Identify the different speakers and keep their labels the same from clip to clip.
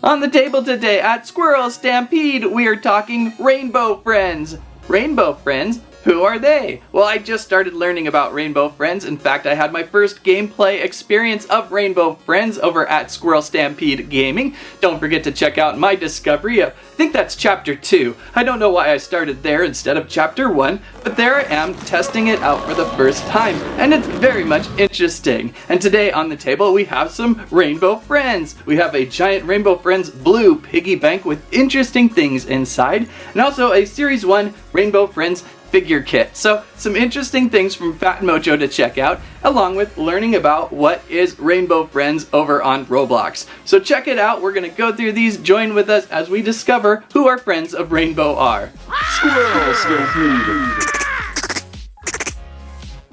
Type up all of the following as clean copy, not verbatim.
Speaker 1: On the table today at Squirrel Stampede, we are talking Rainbow Friends. Rainbow Friends? Who are they? Well, I just started learning about Rainbow Friends. In fact, I had my first gameplay experience of Rainbow Friends over at Squirrel Stampede Gaming. Don't forget to check out my discovery. I think that's chapter 2. I don't know why I started there instead of chapter 1, but there I am testing it out for the first time, and it's very much interesting. And today on the table we have some Rainbow Friends. We have a giant Rainbow Friends blue piggy bank with interesting things inside, and also a Series 1 Rainbow Friends figure kit. So some interesting things from Phat Mojo to check out, along with learning about what is Rainbow Friends over on Roblox. So check it out. We're gonna go through these. Join with us as we discover who our friends of Rainbow are.
Speaker 2: Squirrel Stampede.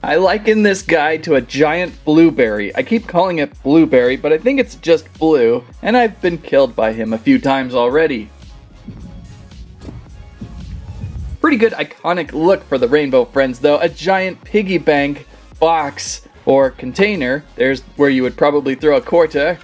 Speaker 1: I liken this guy to a giant blueberry. I keep calling it blueberry, but I think it's just blue, and I've been killed by him a few times already. Pretty good iconic look for the Rainbow Friends though. A giant piggy bank box or container. There's where you would probably throw a quarter.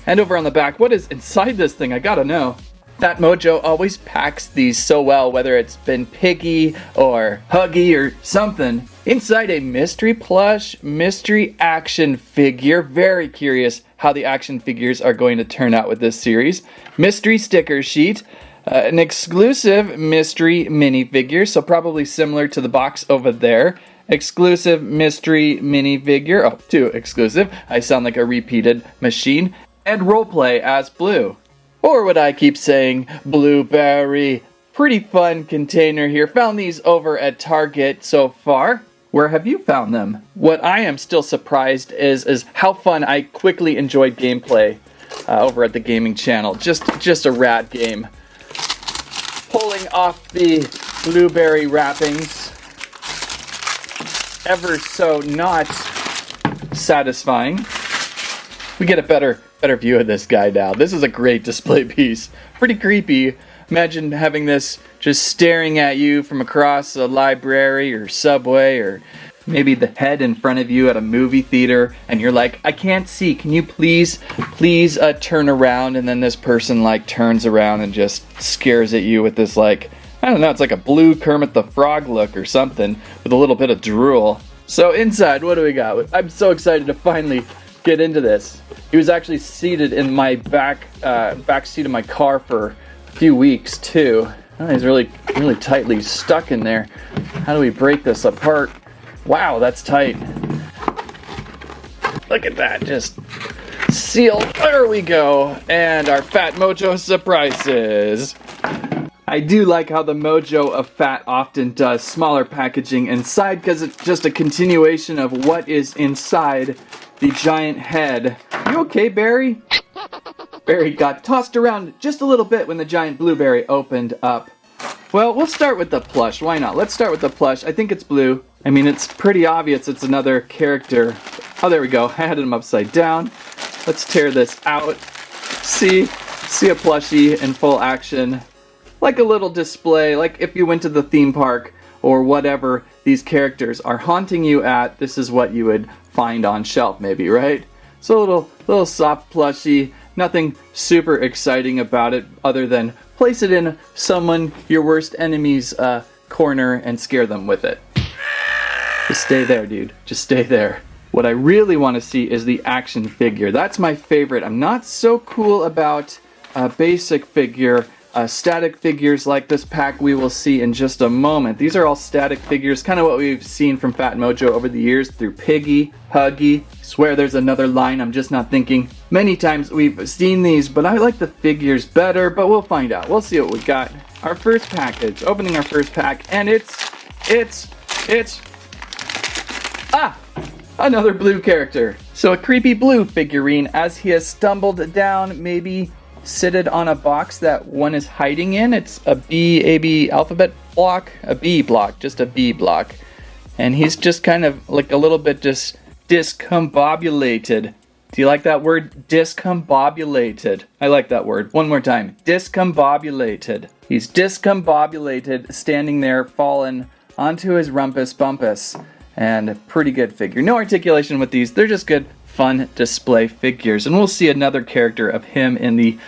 Speaker 1: And over on the back, what is inside this thing? I gotta know. Phat Mojo always packs these so well, whether it's been piggy or huggy or something. Inside a mystery plush, mystery action figure. Very curious how the action figures are going to turn out with this series. Mystery sticker sheet. An exclusive mystery minifigure, so probably similar to the box over there. Exclusive mystery minifigure. Oh, 2 exclusive. I sound like a repeated machine. And roleplay as Blue. Or what I keep saying, Blueberry. Pretty fun container here. Found these over at Target so far. Where have you found them? What I am still surprised is how fun I quickly enjoyed gameplay over at the gaming channel. Just a rad game. Pulling off the blueberry wrappings, ever so not satisfying. We get a better view of this guy now. This is a great display piece. Pretty creepy. Imagine having this just staring at you from across a library or subway, or maybe the head in front of you at a movie theater, and you're like, I can't see, can you please turn around? And then this person like turns around and just scares at you with this like, I don't know, it's like a blue Kermit the Frog look or something with a little bit of drool. So inside, what do we got? I'm so excited to finally get into this. He was actually seated in my back seat of my car for a few weeks too. Oh, he's really tightly stuck in there. How do we break this apart? Wow, that's tight. Look at that, just sealed. There we go. And our Phat Mojo surprises. I do like how the Mojo of Phat often does smaller packaging inside, because it's just a continuation of what is inside the giant head. You okay, Barry? Barry got tossed around just a little bit when the giant blueberry opened up. Well, we'll start with the plush. Why not? Let's start with the plush. I think it's blue. I mean, it's pretty obvious it's another character. Oh, there we go. I had him upside down. Let's tear this out. See a plushie in full action. Like a little display, like if you went to the theme park or whatever these characters are haunting you at, this is what you would find on shelf maybe, right? So a little soft plushie. Nothing super exciting about it other than place it in your worst enemy's corner and scare them with it. Just stay there, dude. Just stay there. What I really want to see is the action figure. That's my favorite. I'm not so cool about basic figure. Static figures like this pack we will see in just a moment. These are all static figures, kind of what we've seen from Phat Mojo over the years through Piggy, Huggy. I swear there's another line I'm just not thinking. Many times we've seen these, but I like the figures better, but we'll find out. We'll see what we got. Our first package, opening our first pack, and it's another blue character. So a creepy blue figurine as he has stumbled down, maybe seated on a box that one is hiding in. It's a B alphabet block, a B block, just a B block. And he's just kind of like a little bit just discombobulated. Do you like that word? Discombobulated. I like that word. One more time. Discombobulated. He's discombobulated, standing there, fallen onto his rumpus bumpus. And a pretty good figure. No articulation with these. They're just good, fun display figures. And we'll see another character of him in the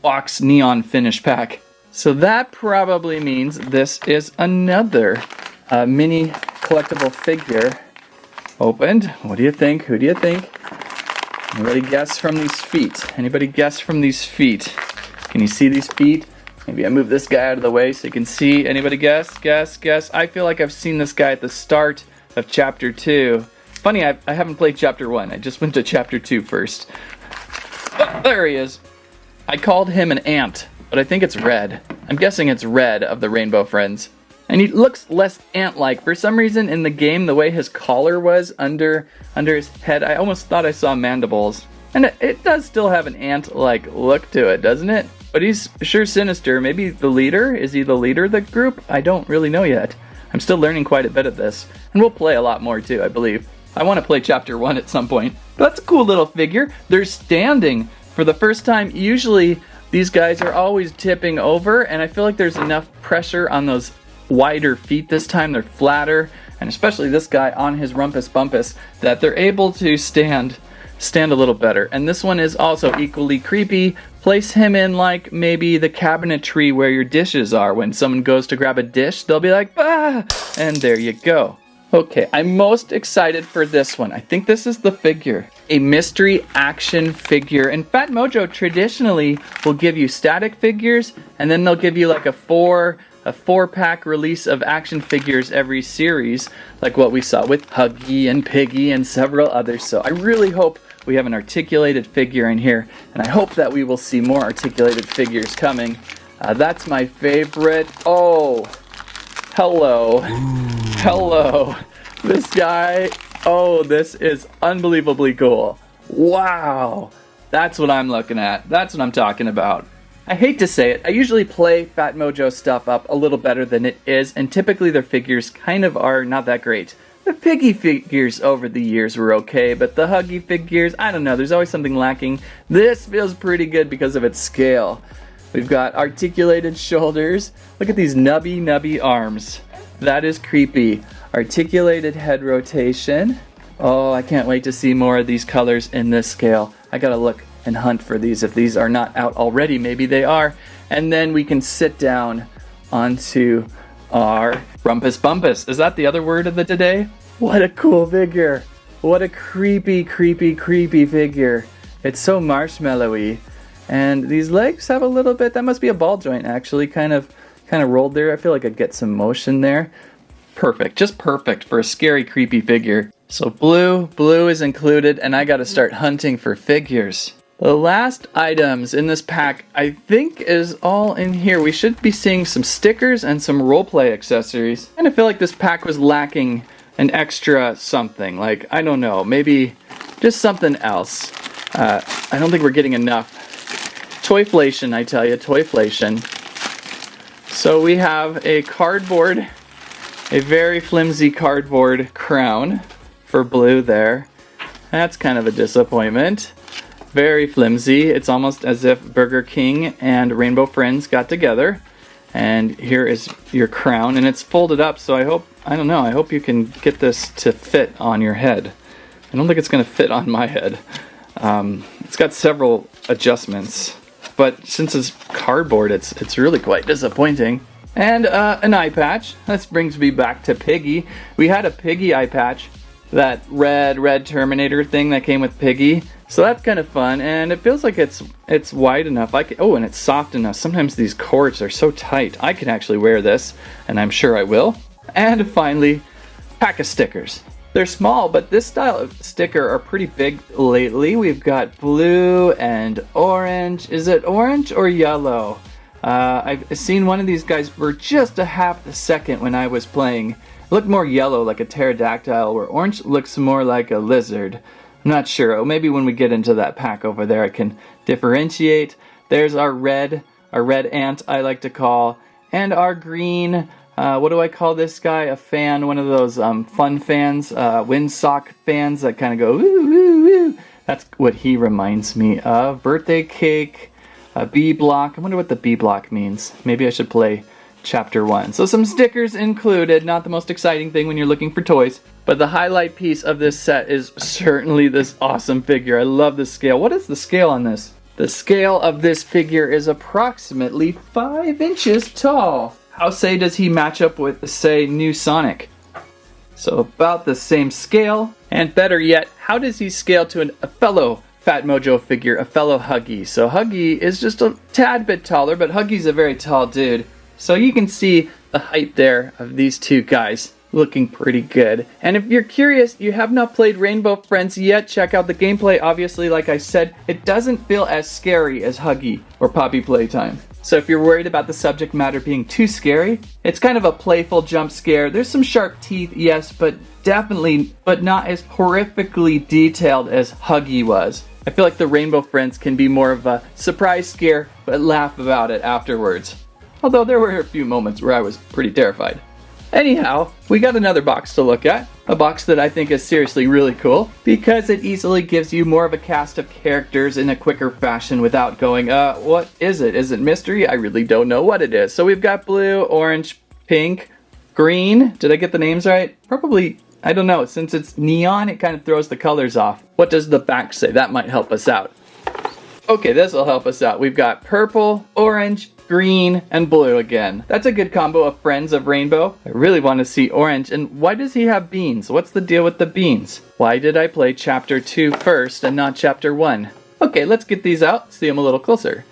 Speaker 1: box neon finish pack. So that probably means this is another mini collectible figure opened. What do you think? Who do you think? Anybody guess from these feet? Anybody guess from these feet? Can you see these feet? Maybe I move this guy out of the way so you can see. Anybody guess? Guess? I feel like I've seen this guy at the start of Chapter 2. Funny, I haven't played Chapter 1. I just went to Chapter 2 first. Oh, there he is. I called him an ant, but I think it's Red. I'm guessing it's Red of the Rainbow Friends. And he looks less ant-like. For some reason in the game, the way his collar was under his head, I almost thought I saw mandibles. And it does still have an ant-like look to it, doesn't it? But he's sure sinister. Maybe the leader? Is he the leader of the group? I don't really know yet. I'm still learning quite a bit of this. And we'll play a lot more too, I believe. I want to play Chapter 1 at some point. But that's a cool little figure. They're standing for the first time. Usually these guys are always tipping over, and I feel like there's enough pressure on those wider feet this time. They're flatter, and especially this guy on his rumpus bumpus, that they're able to stand a little better. And this one is also equally creepy. Place him in like maybe the cabinetry where your dishes are. When someone goes to grab a dish, they'll be like, ah, and there you go. Okay, I'm most excited for this one. I think this is the figure. A mystery action figure. And Phat Mojo traditionally will give you static figures, and then they'll give you like a four-pack release of action figures every series, like what we saw with Huggy and Piggy and several others. So I really hope we have an articulated figure in here, and I hope that we will see more articulated figures coming. That's my favorite. Oh, hello. Hello. This guy, oh, this is unbelievably cool. Wow. That's what I'm looking at. That's what I'm talking about. I hate to say it, I usually play Phat Mojo stuff up a little better than it is, and typically their figures kind of are not that great. The Piggy figures over the years were okay, but the Huggy figures, I don't know, there's always something lacking. This feels pretty good because of its scale. We've got articulated shoulders. Look at these nubby arms. That is creepy. Articulated head rotation. Oh, I can't wait to see more of these colors in this scale. I gotta look and hunt for these. If these are not out already, maybe they are. And then we can sit down onto our rumpus bumpus. Is that the other word of the today? What a cool figure. What a creepy figure. It's so marshmallowy. And these legs have a little bit, that must be a ball joint actually, kind of rolled there. I feel like I'd get some motion there. Perfect, just perfect for a scary, creepy figure. So blue is included, and I gotta start hunting for figures. The last items in this pack, I think, is all in here. We should be seeing some stickers and some roleplay accessories. I kind of feel like this pack was lacking an extra something. Like, I don't know, maybe just something else. I don't think we're getting enough. Toyflation, I tell you, toyflation. So we have a cardboard, a very flimsy cardboard crown for blue there. That's kind of a disappointment. Very flimsy. It's almost as if Burger King and Rainbow Friends got together. And here is your crown, and it's folded up, so I hope you can get this to fit on your head. I don't think it's gonna fit on my head. It's got several adjustments, but since it's cardboard, it's really quite disappointing. And an eye patch. This brings me back to Piggy. We had a Piggy eye patch, that red Terminator thing that came with Piggy. So that's kind of fun, and it feels like it's wide enough. And it's soft enough. Sometimes these cords are so tight. I can actually wear this, and I'm sure I will. And finally, pack of stickers. They're small, but this style of sticker are pretty big lately. We've got blue and orange. Is it orange or yellow? I've seen one of these guys for just a half a second when I was playing. It looked more yellow, like a pterodactyl, where orange looks more like a lizard. I'm not sure. Oh, maybe when we get into that pack over there I can differentiate. There's our red ant, I like to call, and our green, what do I call this guy? A fan, one of those fun fans, windsock fans that kind of go woo woo woo. That's what he reminds me of. Birthday cake, a B block. I wonder what the B block means. Maybe I should play Chapter 1. So some stickers included, not the most exciting thing when you're looking for toys. But the highlight piece of this set is certainly this awesome figure. I love the scale. What is the scale on this? The scale of this figure is approximately 5 inches tall. How, say, does he match up with, say, New Sonic? So about the same scale, and better yet, how does he scale to a fellow Phat Mojo figure, a fellow Huggy? So Huggy is just a tad bit taller, but Huggy's a very tall dude. So you can see the height there of these two guys looking pretty good. And if you're curious, you have not played Rainbow Friends yet, check out the gameplay. Obviously, like I said, it doesn't feel as scary as Huggy or Poppy Playtime. So if you're worried about the subject matter being too scary, it's kind of a playful jump scare. There's some sharp teeth, yes, but not as horrifically detailed as Huggy was. I feel like the Rainbow Friends can be more of a surprise scare, but laugh about it afterwards. Although there were a few moments where I was pretty terrified. Anyhow, we got another box to look at. A box that I think is seriously really cool because it easily gives you more of a cast of characters in a quicker fashion without going, what is it? Is it mystery? I really don't know what it is. So we've got blue, orange, pink, green. Did I get the names right? Probably, I don't know. Since it's neon, it kind of throws the colors off. What does the back say? That might help us out. Okay, this will help us out. We've got purple, orange, green, and blue again. That's a good combo of friends of Rainbow. I really want to see orange. And why does he have beans? What's the deal with the beans? Why did I play chapter 2 first and not chapter 1? Okay, let's get these out, see them a little closer.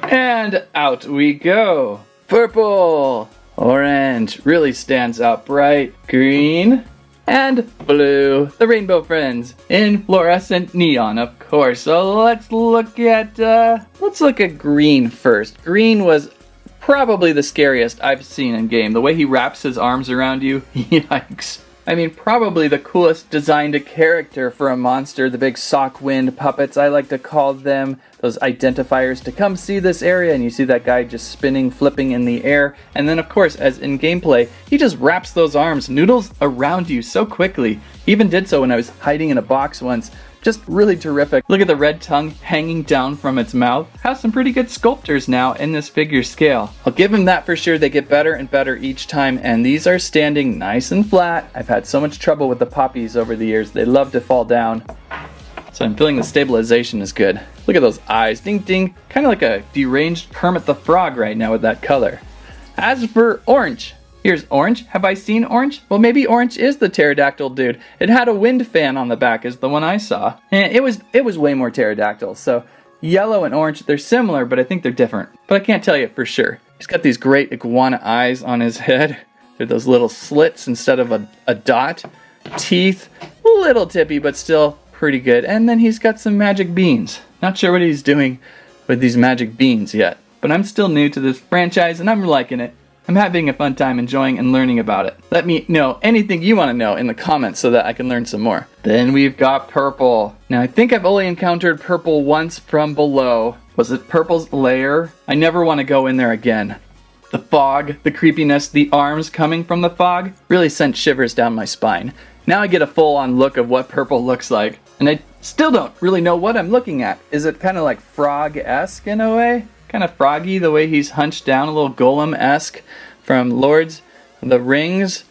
Speaker 1: And out we go. Purple, orange, really stands out bright, green, and blue, the Rainbow Friends, in fluorescent neon, of course. So let's look at green first. Green was probably the scariest I've seen in game. The way he wraps his arms around you, yikes. I mean, probably the coolest designed character for a monster, the big sock wind puppets, I like to call them, those identifiers to come see this area, and you see that guy just spinning, flipping in the air, and then of course, as in gameplay, he just wraps those arms, noodles around you so quickly. He even did so when I was hiding in a box once. Just really terrific. Look at the red tongue hanging down from its mouth. Has some pretty good sculptors now in this figure scale. I'll give him that for sure. They get better and better each time, and these are standing nice and flat. I've had so much trouble with the poppies over the years. They love to fall down. So I'm feeling the stabilization is good. Look at those eyes, ding ding. Kind of like a deranged Kermit the Frog right now with that color. As for orange, here's orange. Have I seen orange? Well, maybe orange is the pterodactyl dude. It had a wind fan on the back is the one I saw. And it was way more pterodactyl. So yellow and orange, they're similar, but I think they're different. But I can't tell you for sure. He's got these great iguana eyes on his head. They're those little slits instead of a dot. Teeth, a little tippy, but still pretty good. And then he's got some magic beans. Not sure what he's doing with these magic beans yet. But I'm still new to this franchise and I'm liking it. I'm having a fun time enjoying and learning about it. Let me know anything you want to know in the comments so that I can learn some more. Then we've got purple. Now I think I've only encountered purple once from below. Was it purple's lair? I never want to go in there again. The fog, the creepiness, the arms coming from the fog really sent shivers down my spine. Now I get a full-on look of what purple looks like. And I still don't really know what I'm looking at. Is it kind of like frog-esque in a way? Kind of froggy the way he's hunched down, a little golem-esque from Lords of the Rings.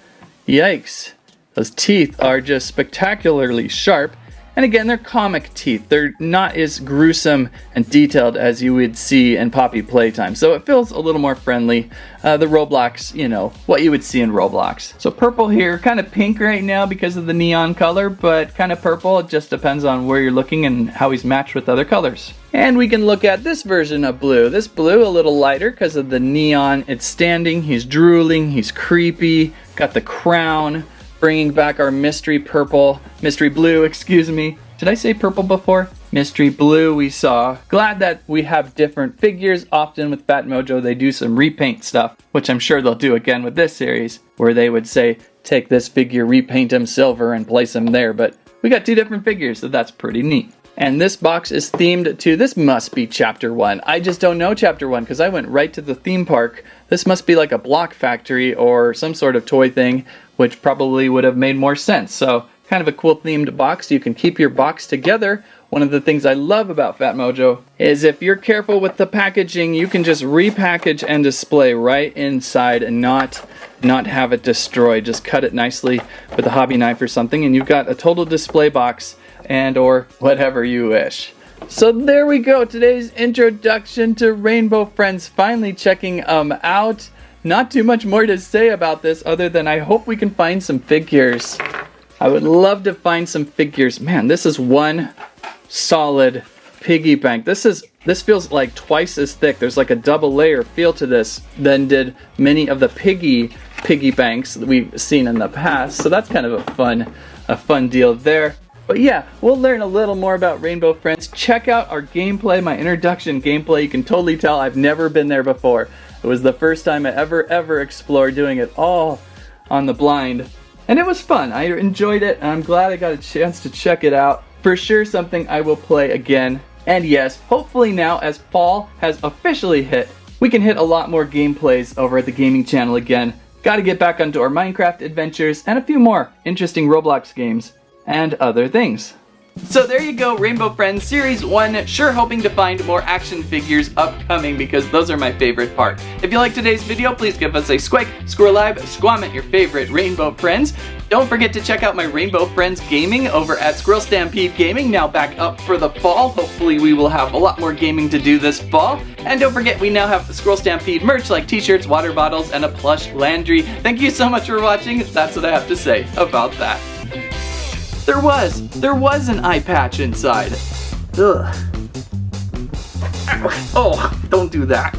Speaker 1: Yikes. Those teeth are just spectacularly sharp. And again, they're comic teeth. They're not as gruesome and detailed as you would see in Poppy Playtime. So it feels a little more friendly. The Roblox, you know, what you would see in Roblox. So purple here, kind of pink right now because of the neon color, but kind of purple. It just depends on where you're looking and how he's matched with other colors. And we can look at this version of blue. This blue a little lighter because of the neon. It's standing, he's drooling, he's creepy, got the crown. Bringing back our mystery blue, excuse me. Did I say purple before? Mystery blue we saw. Glad that we have different figures. Often with Phat Mojo they do some repaint stuff, which I'm sure they'll do again with this series, where they would say, take this figure, repaint him silver and place him there. But we got two different figures, so that's pretty neat. And this box is themed to, this must be chapter 1. I just don't know chapter 1 because I went right to the theme park. This must be like a block factory or some sort of toy thing, which probably would have made more sense. So kind of a cool themed box. You can keep your box together. One of the things I love about Phat Mojo is if you're careful with the packaging, you can just repackage and display right inside and not have it destroyed. Just cut it nicely with a hobby knife or something and you've got a total display box and or whatever you wish. So there we go, today's introduction to Rainbow Friends, finally checking out. Not too much more to say about this other than I hope we can find some figures. I would love to find some figures. Man, this is one solid piggy bank. This feels like twice as thick. There's like a double layer feel to this than did many of the piggy banks that we've seen in the past. So that's kind of a fun deal there. But yeah, we'll learn a little more about Rainbow Friends. Check out our gameplay, my introduction gameplay. You can totally tell I've never been there before. It was the first time I ever explored doing it all on the blind. And it was fun. I enjoyed it, and I'm glad I got a chance to check it out. For sure something I will play again. And yes, hopefully now as fall has officially hit, we can hit a lot more gameplays over at the gaming channel again. Gotta get back onto our Minecraft adventures and a few more interesting Roblox games and other things. So there you go, Rainbow Friends Series 1, sure hoping to find more action figures upcoming because those are my favorite part. If you liked today's video, please give us a squike, squirrelive, squam your favorite Rainbow Friends. Don't forget to check out my Rainbow Friends Gaming over at SQRL Stampede Gaming, now back up for the fall. Hopefully we will have a lot more gaming to do this fall. And don't forget, we now have SQRL Stampede merch like t-shirts, water bottles, and a plush landry. Thank you so much for watching. That's what I have to say about that. There was an eye patch inside. Ugh. Oh, don't do that.